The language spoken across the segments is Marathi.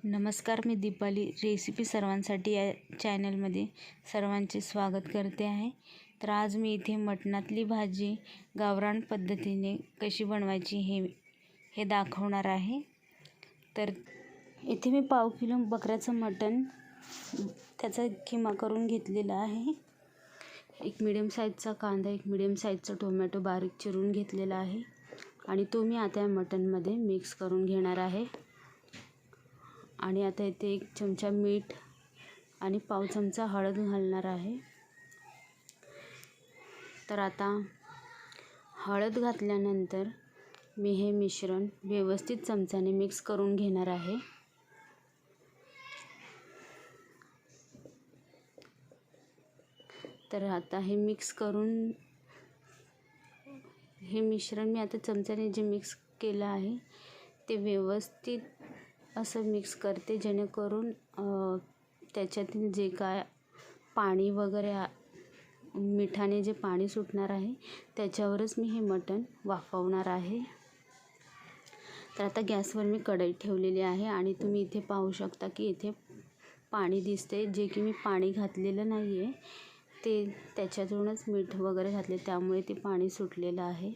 नमस्कार, मी दीपाली रेसिपी सर्वांसाठी या चॅनलमध्ये सर्वांचे स्वागत करते आहे. तर आज मी इथे मटणातली भाजी गावरान पद्धतीने कशी बनवायची हे दाखवणार आहे. तर इथे मी पाव किलो बकऱ्याचं मटण त्याचा किमा करून घेतलेला आहे. एक मिडियम साईजचा कांदा, एक मिडियम साईजचा टोमॅटो बारीक चिरून घेतलेला आहे आणि तो मी आता या मटणमध्ये मिक्स करून घेणार आहे. आणि आता इथे 1 चमचा मीठ आणि पाव चमचा हळद घालणार आहे. तर आता हळद घातल्यानंतर मी हे मिश्रण व्यवस्थित चमच्याने मिक्स करून घेणार आहे. तर आता हे मिक्स करून हे मिश्रण मी आता चमच्याने जे मिक्स केलं आहे ते व्यवस्थित असं मिक्स करते, जेणेकरून त्याच्यातील जे काय पाणी वगैरे मिठाने जे पाणी सुटणार आहे त्याच्यावरच मी हे मटण वाफवणार आहे. तर आता गॅसवर मी कढई ठेवलेली आहे आणि तुम्ही इथे पाहू शकता की इथे पाणी दिसते, जे की मी पाणी घातलेलं नाही आहे, ते त्याच्यातूनच मीठ वगैरे घातले त्यामुळे ते पाणी सुटलेलं आहे.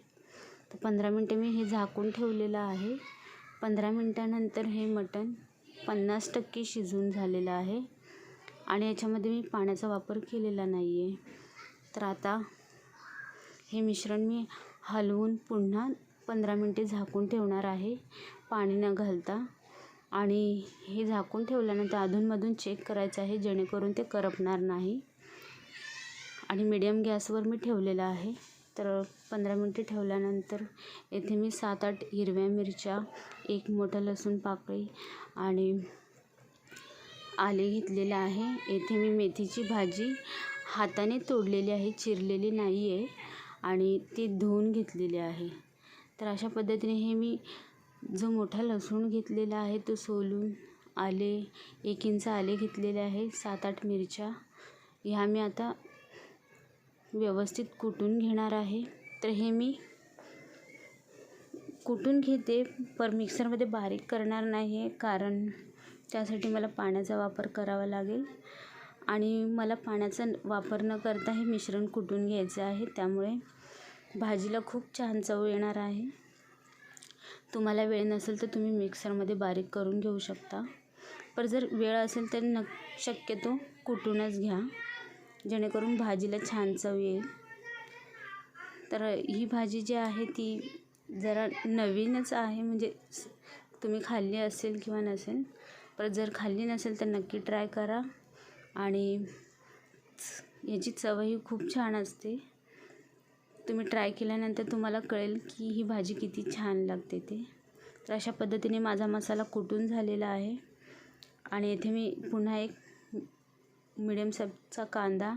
तर 15 मिनटं मी हे झाकून ठेवलेलं आहे. 15 मिनटानंतर हे मटण 50% शिजून झालेलं आहे आणि याच्यामध्ये मी पाण्याचा वापर केलेला नाही आहे. तर आता हे मिश्रण मी हलवून पुन्हा 15 मिनटे झाकून ठेवणार आहे पाणी न घालता. आणि हे झाकून ठेवल्यानंतर अधूनमधून चेक करायचं आहे, जेणेकरून ते करपणार नाही. आणि मीडियम गॅसवर मी ठेवलेलं आहे. तर 15 मिनटे ठेवल्यानंतर येथे मी 7-8 हिरव्या मिरच्या, 1 मोठा लसूण पाकळी आणि आले घेतलेलं आहे. येथे मी मेथीची भाजी हाताने तोडलेली आहे, चिरलेली नाही आहे आणि ती धुवून घेतलेली आहे. तर अशा पद्धतीने हे मी जो मोठा लसूण घेतलेला आहे तो सोलून, आले 1 इंच आले घेतलेले आहे, 7-8 मिरच्या ह्या मी आता व्यवस्थित कुटून घेणार आहे. तर हे मी कुटून घेते, पर मिक्सरमध्ये बारीक करणार नाही आहे, कारण त्यासाठी मला पाण्याचा वापर करावा लागेल आणि मला पाण्याचा वापर न करता हे मिश्रण कुटून घ्यायचं आहे. त्यामुळे भाजीला खूप छान चव येणार आहे. तुम्हाला वेळ नसेल तर तुम्ही मिक्सरमध्ये बारीक करून घेऊ शकता, पर जर वेळ असेल तर शक्यतो कुटूनच घ्या, जेणेकरून भाजीला छान चव येईल. तर ही भाजी जी आहे ती जरा नवीनच आहे, म्हणजे तुम्ही खाल्ली असेल किंवा नसेल, पर जर खाल्ली नसेल तर नक्की ट्राय करा आणि याची चवही खूप छान असते. तुम्ही ट्राय केल्यानंतर तुम्हाला कळेल की ही भाजी किती छान लागते ते. तर अशा पद्धतीने माझा मसाला कुटून झालेला आहे आणि येथे मी पुन्हा एक मिडियम साईजचा कांदा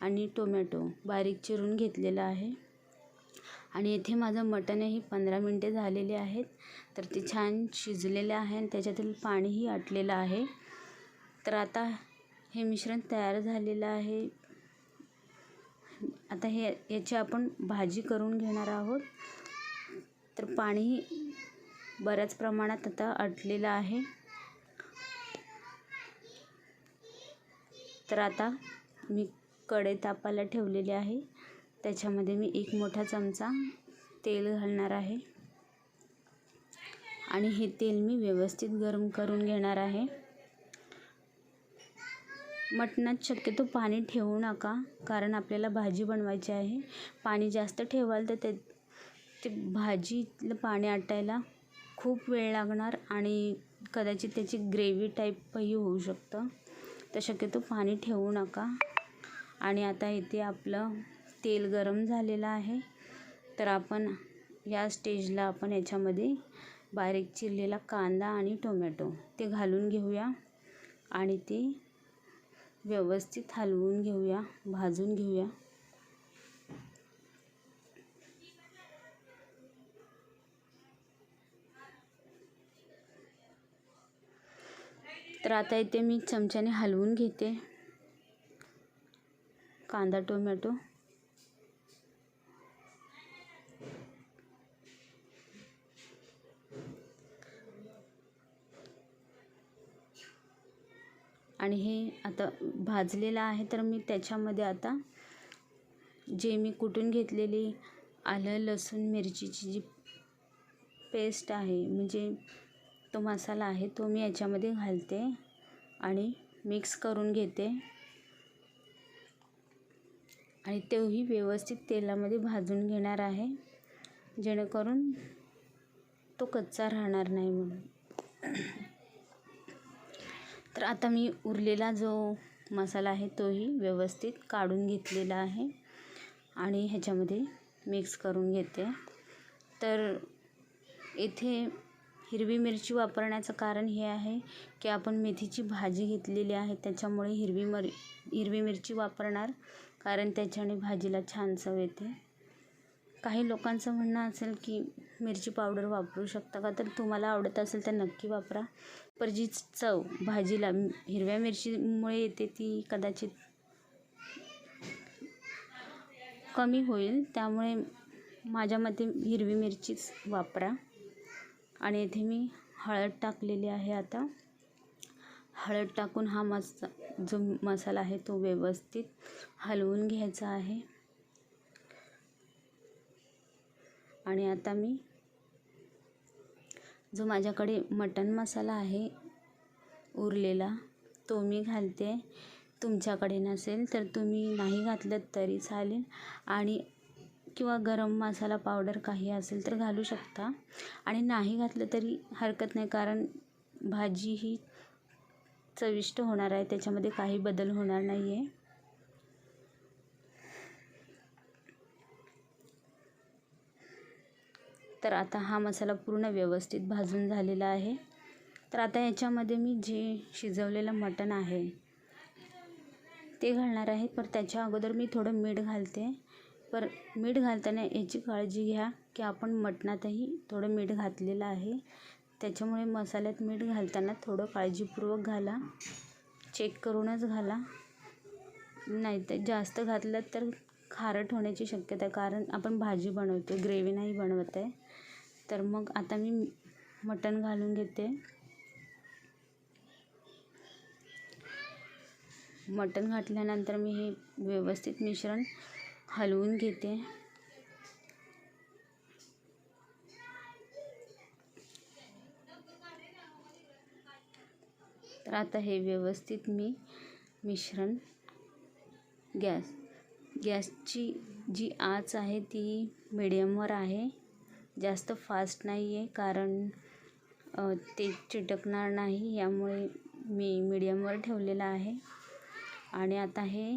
आणि टोमॅटो बारीक चिरून घेतलेला आहे आणि येथे माझं मटणही 15 मिनटे झालेले आहेत. तर ते छान शिजलेले आहे आणि त्याच्यातील पाणीही आटलेलं आहे. तर आता हे मिश्रण तयार झालेलं आहे. आता याची आपण भाजी करून घेणार आहोत. तर पाणीही बऱ्याच प्रमाणात आता आटलेलं आहे. तर आता मी कढई तापायला ठेवलेली आहे, त्याच्यामध्ये मी 1 मोठा चमचा तेल घालणार आहे आणि हे तेल मी व्यवस्थित गरम करून घेणार आहे. मटणात शक्यतो पाणी ठेवू नका, कारण आपल्याला भाजी बनवायची आहे. पाणी जास्त ठेवाल तर ते भाजीतलं पाणी आटायला खूप वेळ लागणार आणि कदाचित त्याची ग्रेव्ही टाईपही होऊ शकतं. तर शक्यतो पाणी ठेवू नका. आणि आता इथे आपलं तेल गरम झालेलं आहे. तर आपण या स्टेजला आपण याच्यामध्ये बारीक चिरलेला कांदा आणि टोमॅटो ते घालून घेऊया आणि ते व्यवस्थित हलवून घेऊया, भाजून घेऊया. तर आता इथे मी चमच्याने हलवून घेते कांदा टोमॅटो. आणि हे आता भाजलेलं आहे. तर मी त्याच्यामध्ये आता जे मी कुटून घेतलेली आलं लसूण मिरचीची जी पेस्ट आहे, म्हणजे तो मसाला आहे, तो मी याच्यामध्ये घालते आणि मिक्स करून घेते आणि तोही व्यवस्थित तेलामध्ये भाजून घेणार आहे, जेणेकरून तो कच्चा राहणार नाही म्हणून. तर आता मी उरलेला जो मसाला आहे तोही व्यवस्थित काढून घेतलेला आहे आणि ह्याच्यामध्ये मिक्स करून घेते. तर इथे हिरवी मिरची वापरण्याचं कारण हे आहे की आपण मेथीची भाजी घेतलेली आहे, त्याच्यामुळे हिरवी मिरची वापरणार, कारण त्याच्याने भाजीला छान चव येते. काही लोकांचं म्हणणं असेल की मिरची पावडर वापरू शकता का, तर तुम्हाला आवडत असेल तर नक्की वापरा. पर जी चव भाजीला हिरव्या मिरचीमुळे येते ती कदाचित कमी होईल, त्यामुळे माझ्या मते हिरवी मिरचीच वापरा. आणि इथे मी हळद टाकलेली आहे. आता हळद टाकून हा जो मसाला आहे तो व्यवस्थित हलवून घ्यायचा आहे. आणि आता मी जो माझ्याकडे मटण मसाला आहे उरलेला तो मी घालते. तुमच्याकडे नसेल तर तुम्ही नाही घातलं तरी चालेल, आणि किंवा गरम मसाला पावडर काही असेल तर घालू शकता, आणि नाही घातलं तरी हरकत नाही, कारण भाजी ही चविष्ट होणार आहे, त्याच्यामध्ये काही बदल होणार नाही आहे. तर आता हा मसाला पूर्ण व्यवस्थित भाजून झालेला आहे. तर आता याच्यामध्ये मी जे शिजवलेलं मटण आहे ते घालणार आहे. पण त्याच्या अगोदर मी थोडं मीठ घालते. पर मीठ घालताना याची काळजी घ्या की आपण मटणातही थोडं मीठ घातलेलं आहे, त्याच्यामुळे मसाल्यात मीठ घालताना थोडं काळजीपूर्वक घाला, चेक करूनच घाला. नाही तर जास्त घातलं तर खारट होण्याची शक्यता आहे, कारण आपण भाजी बनवतो, ग्रेव्ही नाही बनवत आहे. तर मग आता मी मटण घालून घेते. मटण घातल्यानंतर मी हे व्यवस्थित मिश्रण हलवून घेते. तर आता हे व्यवस्थित मी मिश्रण गॅसची जी आच आहे ती मिडियमवर आहे, जास्त फास्ट नाही आहे, कारण ते चिटकणार नाही, यामुळे मी मिडियमवर ठेवलेलं आहे. आणि आता हे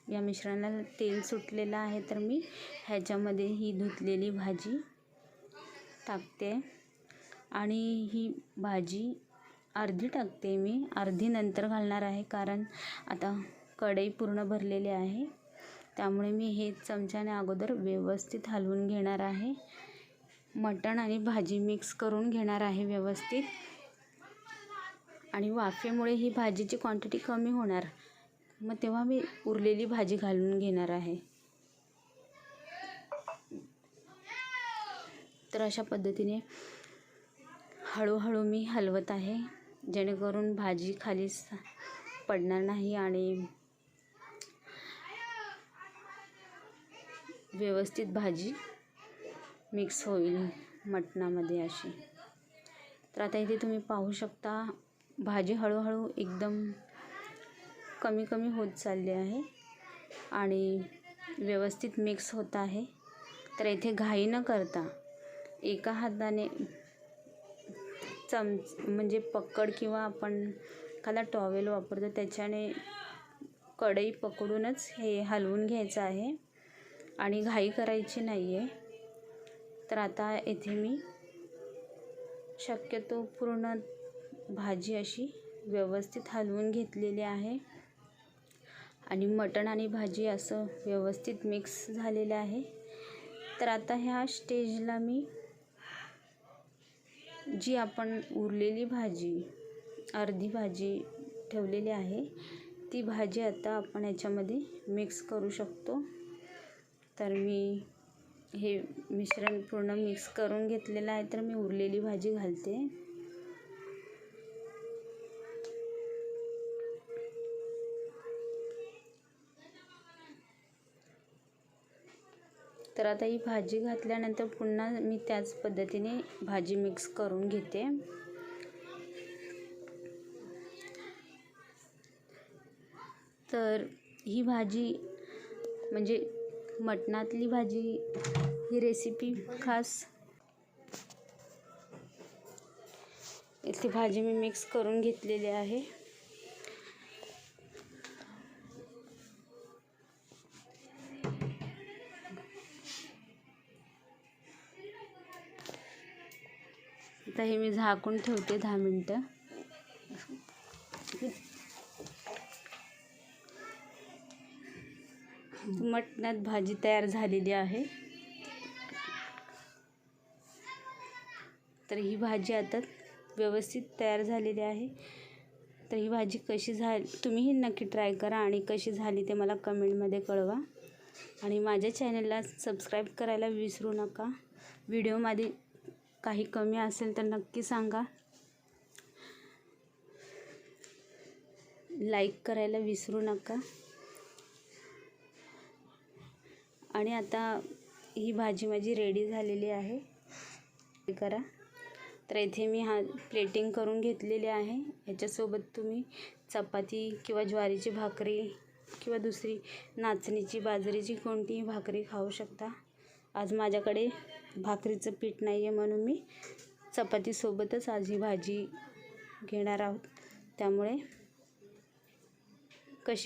या मिश्रणाला तेल सुटलेलं आहे, तर मी ह्याच्यामध्ये ही धुतलेली भाजी टाकते. आणि ही भाजी अर्धी टाकते मी, अर्धी नंतर घालणार आहे, कारण आता कढई पूर्ण भरलेली आहे, त्यामुळे मी हे चमच्याने अगोदर व्यवस्थित हलवून घेणार आहे. मटण आणि भाजी मिक्स करून घेणार आहे व्यवस्थित, आणि वाफेमुळे ही भाजीची क्वांटिटी कमी होणार, मग तेव्हा मी उरलेली भाजी घालून घेणार आहे. तर अशा पद्धतीने हळूहळू मी हलवत आहे, जेणेकरून भाजी खाली पडणार नाही आणि व्यवस्थित भाजी मिक्स होईल मटणामध्ये अशी. तर आता इथे तुम्ही पाहू शकता भाजी हळूहळू एकदम कमी कमी होत चालली आहे आणि व्यवस्थित मिक्स होत आहे. तर इथे घाई न करता एका हाताने म्हणजे पकड किंवा आपण एखादा टॉवेल वापरतो त्याच्याने कढई पकडूनच हे हलवून घ्यायचं आहे आणि घाई करायची नाही आहे. तर आता इथे मी शक्यतो पूर्ण भाजी अशी व्यवस्थित हलवून घेतलेली आहे आणि मटण आणि भाजी असं व्यवस्थित मिक्स झालेलं आहे. तर आता ह्या स्टेजला मी जी आपण उरलेली भाजी, अर्धी भाजी ठेवलेली आहे, ती भाजी आता आपण याच्यामध्ये मिक्स करू शकतो. तर मी हे मिश्रण पूर्ण मिक्स करून घेतलेलं आहे, तर मी उरलेली भाजी घालते. तर आता ही भाजी घातल्यानंतर पुन्हा मी त्याच पद्धतीने भाजी मिक्स करून घेते. तर ही भाजी म्हणजे मटणातली भाजी, ही रेसिपी खास इथली भाजी मी मिक्स करून घेतलेली आहे. आता हे मी झाकून ठेवते 10 मिनटं. मटणात भाजी तयार झालेली आहे. तर ही भाजी आता व्यवस्थित तयार झालेली आहे. तर ही भाजी कशी झाली, तुम्हीही नक्की ट्राय करा आणि कशी झाली ते मला कमेंटमध्ये कळवा. आणि माझ्या चॅनलला सबस्क्राईब करायला विसरू नका. व्हिडिओमध्ये काही कमी असेल तर नक्की सांगा. लाईक करायला विसरू नका. आणि आता ही भाजी माझी रेडी झालेली आहे. करा. तर इथे मी प्लेटिंग करून घेतलेली आहे. याच्यासोबत तुम्ही चपाती किंवा ज्वारीची भाकरी किंवा दुसरी नाचणीची, बाजरीची कोणतीही भाकरी खाऊ शकता. आज माझ्याकडे भाकरीचं पीठ नाही आहे म्हणून मी चपातीसोबतच आज ही भाजी घेणार आहोत. त्यामुळे